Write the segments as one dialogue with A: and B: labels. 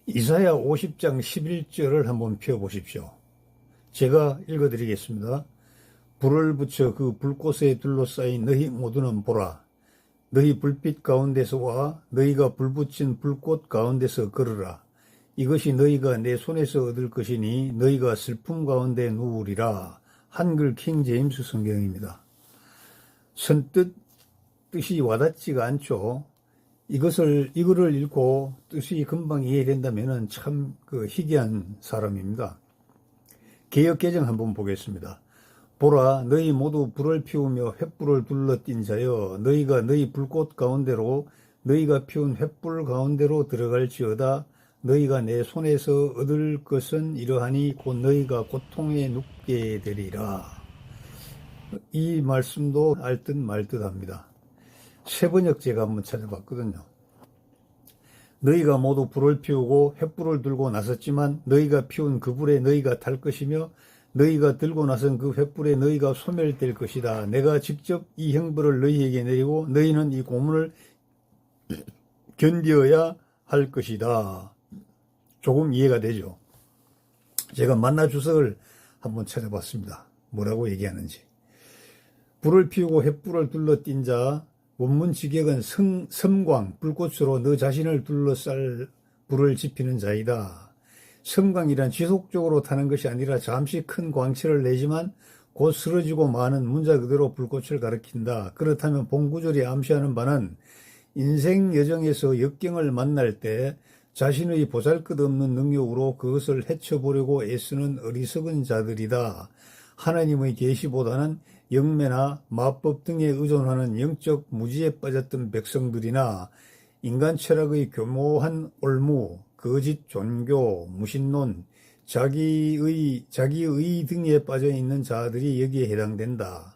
A: 이사야 50장 11절을 한번 펴보십시오. 제가 읽어드리겠습니다. 불을 붙여 그 불꽃에 둘러싸인 너희 모두는 보라. 너희 불빛 가운데서와 너희가 불 붙인 불꽃 가운데서 걸으라. 이것이 너희가 내 손에서 얻을 것이니 너희가 슬픔 가운데 누우리라. 한글 킹 제임스 성경입니다. 선뜻 뜻이 와닿지가 않죠. 이거를 읽고 뜻이 금방 이해된다면 참 희귀한 사람입니다. 개역 개정 한번 보겠습니다. 보라, 너희 모두 불을 피우며 횃불을 둘러띈 자여, 너희가 너희 불꽃 가운데로, 너희가 피운 횃불 가운데로 들어갈지어다. 너희가 내 손에서 얻을 것은 이러하니 곧 너희가 고통에 눕게 되리라. 이 말씀도 알듯 말듯 합니다. 세번역 제가 한번 찾아봤거든요. 너희가 모두 불을 피우고 횃불을 들고 나섰지만 너희가 피운 그 불에 너희가 탈 것이며 너희가 들고 나선 그 횃불에 너희가 소멸될 것이다. 내가 직접 이 형벌을 너희에게 내리고 너희는 이 고문을 견디어야 할 것이다. 조금 이해가 되죠. 제가 만나주석을 한번 찾아봤습니다. 뭐라고 얘기하는지. 불을 피우고 횃불을 둘러띈 자, 원문 직역은 섬광, 불꽃으로 너 자신을 둘러쌀 불을 지피는 자이다. 섬광이란 지속적으로 타는 것이 아니라 잠시 큰 광채를 내지만 곧 쓰러지고 마는 문자 그대로 불꽃을 가리킨다. 그렇다면 본구절이 암시하는 바는 인생 여정에서 역경을 만날 때 자신의 보잘것없는 능력으로 그것을 헤쳐보려고 애쓰는 어리석은 자들이다. 하나님의 계시보다는 영매나 마법 등에 의존하는 영적 무지에 빠졌던 백성들이나 인간 철학의 교모한 올무, 거짓 종교, 무신론, 자기의 등에 빠져있는 자들이 여기에 해당된다.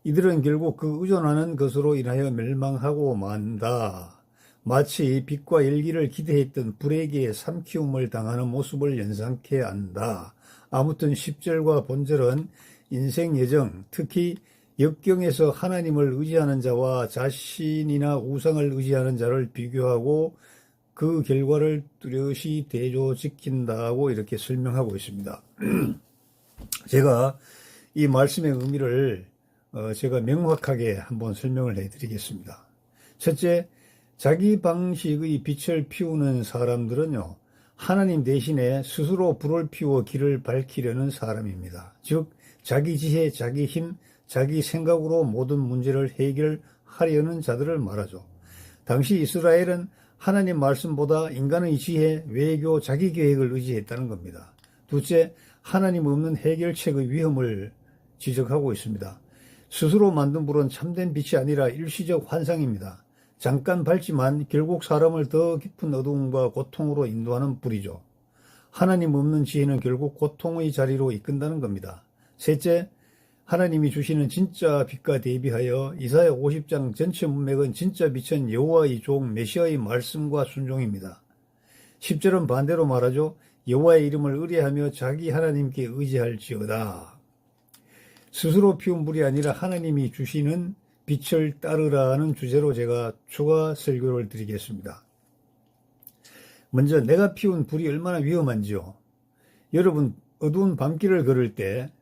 A: 이들은 결국 그 의존하는 것으로 인하여 멸망하고 만다. 마치 빛과 열기를 기대했던 불에게 삼키움을 당하는 모습을 연상케 한다. 아무튼 10절과 본절은 인생 여정, 특히 역경에서 하나님을 의지하는 자와 자신이나 우상을 의지하는 자를 비교하고 그 결과를 뚜렷이 대조시킨다고 이렇게 설명하고 있습니다. 제가 이 말씀의 의미를 제가 명확하게 한번 설명을 해드리겠습니다. 첫째, 자기 방식의 빛을 피우는 사람들은요, 하나님 대신에 스스로 불을 피워 길을 밝히려는 사람입니다. 즉 자기 지혜, 자기 힘, 자기 생각으로 모든 문제를 해결하려는 자들을 말하죠. 당시 이스라엘은 하나님 말씀보다 인간의 지혜, 외교, 자기 계획을 의지했다는 겁니다. 둘째, 하나님 없는 해결책의 위험을 지적하고 있습니다. 스스로 만든 불은 참된 빛이 아니라 일시적 환상입니다. 잠깐 밝지만 결국 사람을 더 깊은 어두움과 고통으로 인도하는 불이죠. 하나님 없는 지혜는 결국 고통의 자리로 이끈다는 겁니다. 셋째, 하나님이 주시는 진짜 빛과 대비하여 이사야 50장 전체 문맥은 진짜 빛은 여호와의 종 메시아의 말씀과 순종입니다. 10절은 반대로 말하죠. 여호와의 이름을 의뢰하며 자기 하나님께 의지할지어다. 스스로 피운 불이 아니라 하나님이 주시는 빛을 따르라는 주제로 제가 추가 설교를 드리겠습니다. 먼저 내가 피운 불이 얼마나 위험한지요. 여러분, 어두운 밤길을 걸을 때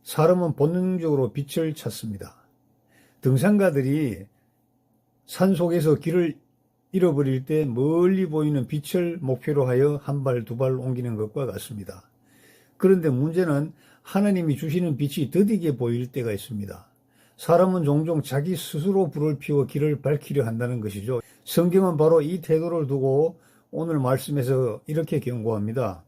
A: 사람은 본능적으로 빛을 찾습니다. 등산가들이 산속에서 길을 잃어버릴 때 멀리 보이는 빛을 목표로 하여 한 발, 두 발 옮기는 것과 같습니다. 그런데 문제는 하나님이 주시는 빛이 더디게 보일 때가 있습니다. 사람은 종종 자기 스스로 불을 피워 길을 밝히려 한다는 것이죠. 성경은 바로 이 태도를 두고 오늘 말씀에서 이렇게 경고합니다.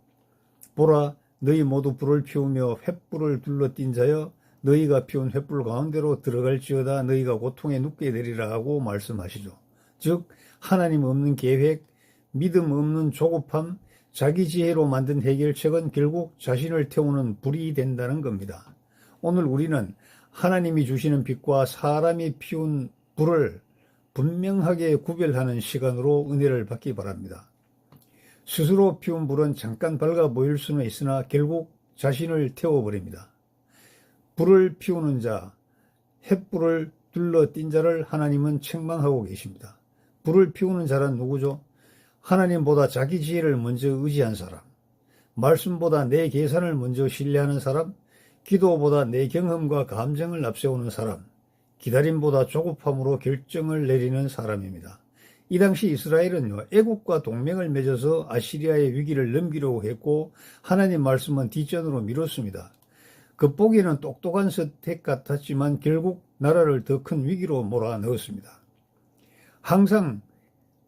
A: 보라, 너희 모두 불을 피우며 횃불을 둘러띈 자여, 너희가 피운 횃불 가운데로 들어갈지어다. 너희가 고통에 눕게 되리라 하고 말씀하시죠. 즉 하나님 없는 계획, 믿음 없는 조급함, 자기 지혜로 만든 해결책은 결국 자신을 태우는 불이 된다는 겁니다. 오늘 우리는 하나님이 주시는 빛과 사람이 피운 불을 분명하게 구별하는 시간으로 은혜를 받기 바랍니다. 스스로 피운 불은 잠깐 밝아 보일 수는 있으나 결국 자신을 태워버립니다. 불을 피우는 자, 횃불을 둘러띈 자를 하나님은 책망하고 계십니다. 불을 피우는 자란 누구죠? 하나님보다 자기 지혜를 먼저 의지한 사람, 말씀보다 내 계산을 먼저 신뢰하는 사람, 기도보다 내 경험과 감정을 앞세우는 사람, 기다림보다 조급함으로 결정을 내리는 사람입니다. 이 당시 이스라엘은요, 애국과 동맹을 맺어서 아시리아의 위기를 넘기려고 했고 하나님 말씀은 뒷전으로 미뤘습니다. 겉보기에는 똑똑한 선택 같았지만 결국 나라를 더 큰 위기로 몰아넣었습니다. 항상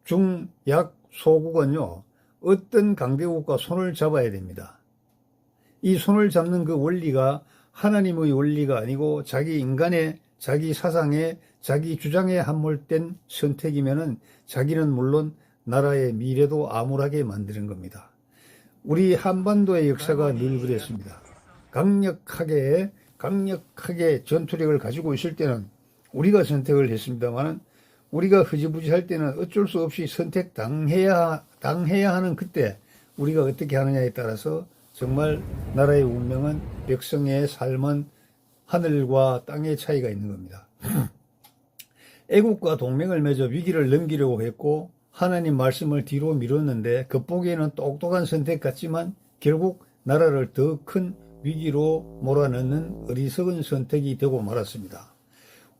A: 중, 약, 소국은요, 어떤 강대국과 손을 잡아야 됩니다. 이 손을 잡는 그 원리가 하나님의 원리가 아니고 자기 인간의, 자기 사상의, 자기 주장에 함몰된 선택이면은 자기는 물론 나라의 미래도 암울하게 만드는 겁니다. 우리 한반도의 역사가 늘 그랬습니다. 강력하게 전투력을 가지고 있을 때는 우리가 선택을 했습니다만은 우리가 흐지부지 할 때는 어쩔 수 없이 선택 당해야 하는 그때 우리가 어떻게 하느냐에 따라서 정말 나라의 운명은, 백성의 삶은 하늘과 땅의 차이가 있는 겁니다. 애국과 동맹을 맺어 위기를 넘기려고 했고 하나님 말씀을 뒤로 미뤘는데 겉보기에는 똑똑한 선택 같지만 결국 나라를 더 큰 위기로 몰아넣는 어리석은 선택이 되고 말았습니다.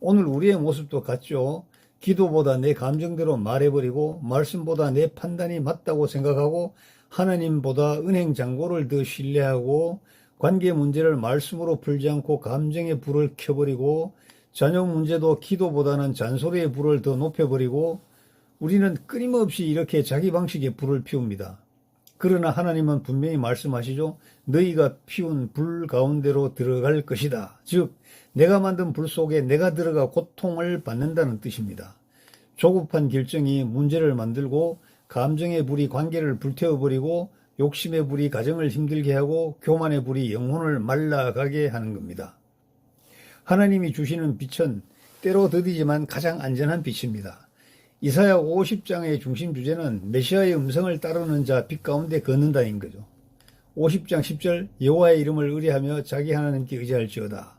A: 오늘 우리의 모습도 같죠. 기도보다 내 감정대로 말해버리고 말씀보다 내 판단이 맞다고 생각하고 하나님보다 은행 잔고를 더 신뢰하고 관계 문제를 말씀으로 풀지 않고 감정의 불을 켜버리고 자녀 문제도 기도보다는 잔소리의 불을 더 높여버리고 우리는 끊임없이 이렇게 자기 방식의 불을 피웁니다. 그러나 하나님은 분명히 말씀하시죠. 너희가 피운 불 가운데로 들어갈 것이다. 즉 내가 만든 불 속에 내가 들어가 고통을 받는다는 뜻입니다. 조급한 결정이 문제를 만들고 감정의 불이 관계를 불태워버리고 욕심의 불이 가정을 힘들게 하고 교만의 불이 영혼을 말라가게 하는 겁니다. 하나님이 주시는 빛은 때로 더디지만 가장 안전한 빛입니다. 이사야 50장의 중심 주제는 메시아의 음성을 따르는 자 빛 가운데 걷는다인 거죠. 50장 10절 여호와의 이름을 의뢰하며 자기 하나님께 의지할지어다.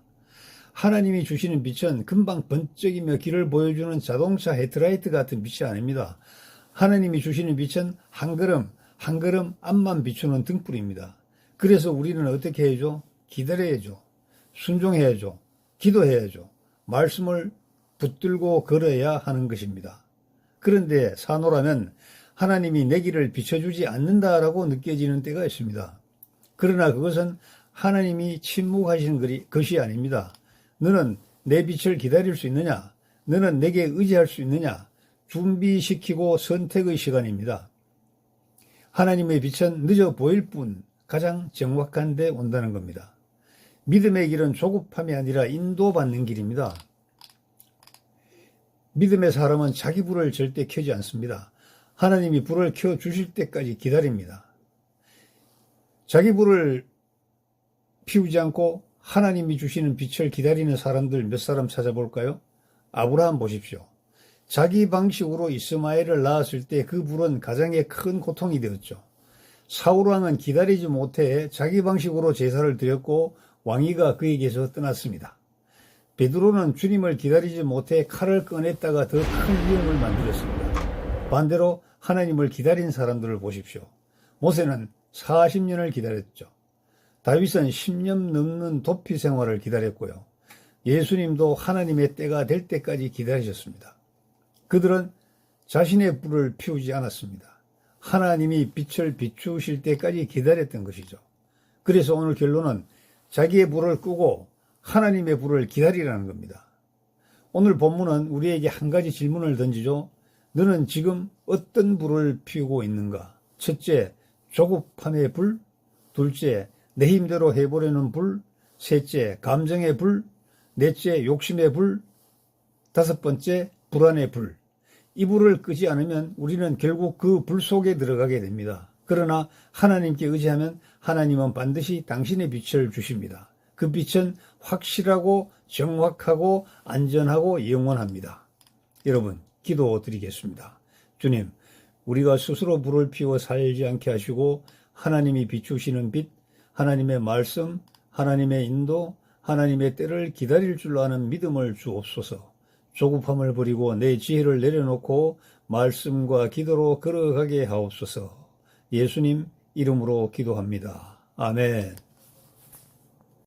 A: 하나님이 주시는 빛은 금방 번쩍이며 길을 보여주는 자동차 헤드라이트 같은 빛이 아닙니다. 하나님이 주시는 빛은 한 걸음 한 걸음 앞만 비추는 등불입니다. 그래서 우리는 어떻게 해야죠? 기다려야죠. 순종해야죠. 기도해야죠. 말씀을 붙들고 걸어야 하는 것입니다. 그런데 사노라면 하나님이 내 길을 비춰주지 않는다라고 느껴지는 때가 있습니다. 그러나 그것은 하나님이 침묵하시는 것이 아닙니다. 너는 내 빛을 기다릴 수 있느냐? 너는 내게 의지할 수 있느냐? 준비시키고 선택의 시간입니다. 하나님의 빛은 늦어 보일 뿐 가장 정확한 데 온다는 겁니다. 믿음의 길은 조급함이 아니라 인도받는 길입니다. 믿음의 사람은 자기 불을 절대 켜지 않습니다. 하나님이 불을 켜주실 때까지 기다립니다. 자기 불을 피우지 않고 하나님이 주시는 빛을 기다리는 사람들 몇 사람 찾아볼까요? 아브라함 보십시오. 자기 방식으로 이스마엘을 낳았을 때 그 불은 가장에 큰 고통이 되었죠. 사울왕은 기다리지 못해 자기 방식으로 제사를 드렸고 왕위가 그에게서 떠났습니다. 베드로는 주님을 기다리지 못해 칼을 꺼냈다가 더 큰 위험을 만들었습니다. 반대로 하나님을 기다린 사람들을 보십시오. 모세는 40년을 기다렸죠. 다윗은 10년 넘는 도피 생활을 기다렸고요. 예수님도 하나님의 때가 될 때까지 기다리셨습니다. 그들은 자신의 불을 피우지 않았습니다. 하나님이 빛을 비추실 때까지 기다렸던 것이죠. 그래서 오늘 결론은 자기의 불을 끄고 하나님의 불을 기다리라는 겁니다. 오늘 본문은 우리에게 한 가지 질문을 던지죠. 너는 지금 어떤 불을 피우고 있는가? 첫째, 조급함의 불. 둘째, 내 힘대로 해보려는 불. 셋째, 감정의 불. 넷째, 욕심의 불. 다섯 번째, 불안의 불. 이 불을 끄지 않으면 우리는 결국 그 불 속에 들어가게 됩니다. 그러나 하나님께 의지하면 하나님은 반드시 당신의 빛을 주십니다. 그 빛은 확실하고 정확하고 안전하고 영원합니다. 여러분, 기도드리겠습니다. 주님, 우리가 스스로 불을 피워 살지 않게 하시고 하나님이 비추시는 빛, 하나님의 말씀, 하나님의 인도, 하나님의 때를 기다릴 줄 아는 믿음을 주옵소서. 조급함을 버리고 내 지혜를 내려놓고 말씀과 기도로 걸어가게 하옵소서. 예수님 이름으로 기도합니다. 아멘.